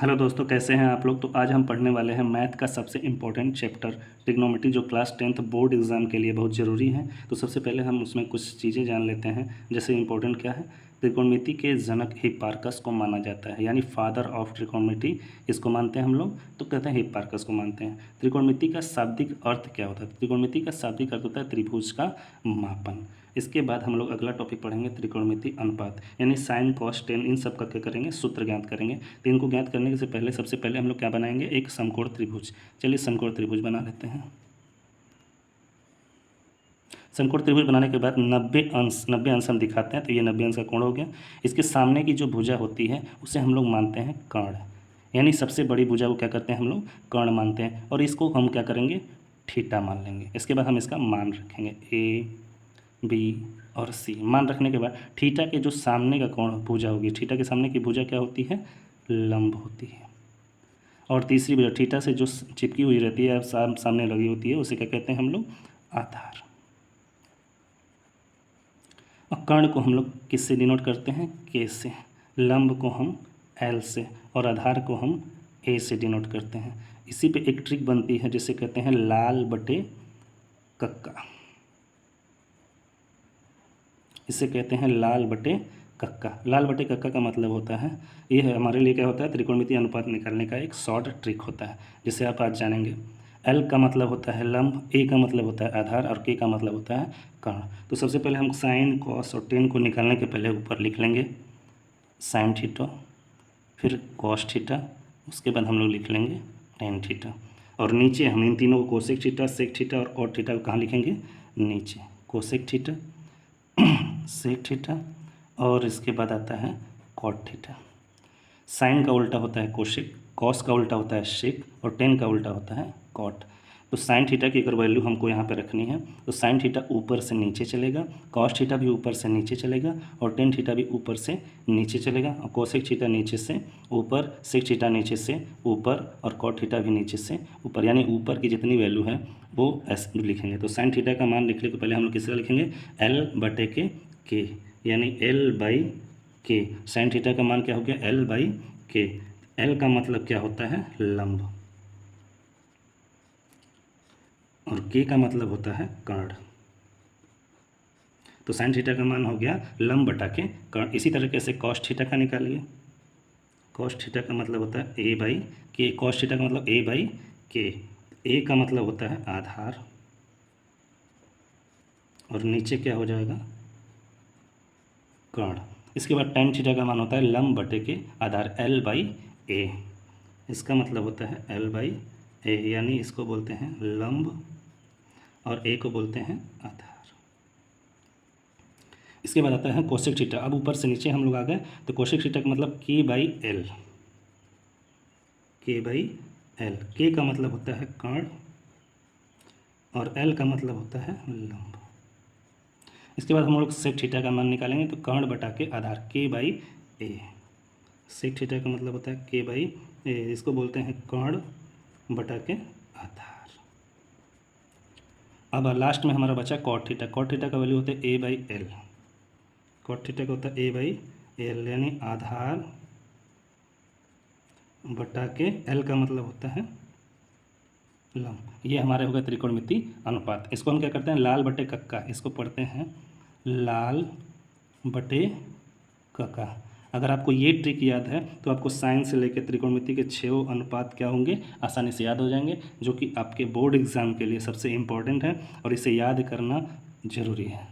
Hello दोस्तों, कैसे हैं आप लोग। तो आज हम पढ़ने वाले हैं मैथ का सबसे इम्पोर्टेंट चैप्टर ट्रिग्नोमेट्री, जो क्लास 10th बोर्ड एग्जाम के लिए बहुत ज़रूरी है। तो सबसे पहले हम उसमें कुछ चीज़ें जान लेते हैं। जैसे इम्पोर्टेंट क्या है, त्रिकोणमिति के जनक हिप्पार्कस को माना जाता है, यानी फादर ऑफ ट्रिकोणमिति इसको मानते हैं हम लोग। तो कहते हैं हिप्पार्कस को मानते हैं। त्रिकोणमिति का शाब्दिक अर्थ क्या होता है? त्रिकोणमिति का शाब्दिक अर्थ होता है त्रिभुज का मापन। इसके बाद हम लोग अगला टॉपिक पढ़ेंगे त्रिकोणमिति अनुपात, यानी साइन कॉस टेन इन सब का क्या करेंगे, सूत्र ज्ञात करेंगे। तो इनको ज्ञात करने से पहले सबसे पहले हम लोग क्या बनाएंगे, एक समकोण त्रिभुज। चलिए समकोण त्रिभुज बना लेते हैं। समकोण त्रिभुज बनाने के बाद 90 अंश हम दिखाते हैं। तो ये 90 अंश का कोण हो गया। इसके सामने की जो भुजा होती है उसे हम लोग मानते हैं कर्ण, यानी सबसे बड़ी भुजा को क्या करते हैं हम लोग, कर्ण मानते हैं। और इसको हम क्या करेंगे, थीटा मान लेंगे। इसके बाद हम इसका मान रखेंगे ए बी और सी। मान रखने के बाद थीटा के जो सामने का कोण भुजा होगी, थीटा के सामने की भुजा क्या होती है, लंब होती है। और तीसरी भुजा थीटा से जो चिपकी हुई रहती है, सामने लगी होती है, उसे क्या कहते हैं हम लोग, आधार। और कर्ण को हम लोग किससे डिनोट करते हैं, के से। लंब को हम एल से और आधार को हम ए से डिनोट करते हैं। इसी पे एक ट्रिक बनती है जिसे कहते हैं लाल बटे कक्का। इसे कहते हैं लाल बटे कक्का। लाल बटे कक्का का मतलब होता है, ये है हमारे लिए क्या होता है, त्रिकोणमितीय अनुपात निकालने का एक शॉर्ट ट्रिक होता है, जिसे आप आज जानेंगे। एल का मतलब होता है लंब, ए का मतलब होता है आधार और के का मतलब होता है कर्ण। तो सबसे पहले हम साइन कॉस और टेन को निकालने के पहले ऊपर लिख लेंगे साइन थीटा, फिर कॉस थीटा, उसके बाद हम लोग लिख लेंगे टेन थीटा। और नीचे हम इन तीनों को कोसेक थीटा, सेक थीटा और कॉट थीटा को कहाँ लिखेंगे, नीचे। कोसेक थीटा, सेक थीटा और इसके बाद आता है कॉट थीटा। साइन का उल्टा होता है कोसेक, कॉस का उल्टा होता है सेक और टेन का उल्टा होता है कॉट। तो साइन थीटा की अगर वैल्यू हमको यहाँ पे रखनी है तो साइन थीटा ऊपर से नीचे चलेगा, कॉस थीटा भी ऊपर से नीचे चलेगा और टेन थीटा भी ऊपर से नीचे चलेगा। और कोसेक थीटा नीचे से ऊपर, सेक थीटा नीचे से ऊपर और कॉट थीटा भी नीचे से ऊपर, यानी ऊपर की जितनी वैल्यू है वो ऐसे लिखेंगे। तो साइन थीटा का मान लिखने के पहले हम लोग किस तरह लिखेंगे, एल बटे के, यानी एल बाई के। साइन थीटा का मान क्या हो गया, एल बाई के। एल का मतलब क्या होता है, लंब, और के का मतलब होता है कर्ण। तो साइन थीटा का मान हो गया लंब बटा के कर्ण। इसी तरीके से कॉस थीटा का निकालिए। कॉस थीटा का मतलब होता है ए बाई के। कॉस थीटा का मतलब ए बाई के। ए का मतलब होता है आधार और नीचे क्या हो जाएगा, कर्ण। इसके बाद tan थीटा का मान होता है लंब बटे के आधार एल बाई ए। इसका मतलब होता है एल बाई ए, यानी इसको बोलते हैं लंब और ए को बोलते हैं आधार। इसके बाद आता है कोसेक थीटा। अब ऊपर से नीचे हम लोग आ गए, तो कोसेक थीटा का मतलब के बाई एल। के बाई एल, के का मतलब होता है कर्ण और एल का मतलब होता है लंब। इसके बाद हम लोग सेक थीटा का मान निकालेंगे। तो कर्ण बटा के आधार के बाई ए। सेक थीटा का मतलब होता है के बाई ए, इसको बोलते हैं कर्ण बटा के आधार। अब लास्ट में हमारा बचा कॉट थीटा। कॉट थीटा का वैल्यू होता है ए बाई एल। कॉट थीटा का होता है ए बाई एल, यानी आधार बटा के एल का मतलब होता है लंब। ये हमारे हो गए त्रिकोणमिति अनुपात। इसको हम क्या करते हैं, लाल बटे कक्का, इसको पढ़ते हैं लाल बटे कक्का। अगर आपको ये ट्रिक याद है तो आपको साइन से लेकर त्रिकोणमिति के 6 अनुपात क्या होंगे, आसानी से याद हो जाएंगे, जो कि आपके बोर्ड एग्जाम के लिए सबसे इम्पोर्टेंट है और इसे याद करना जरूरी है।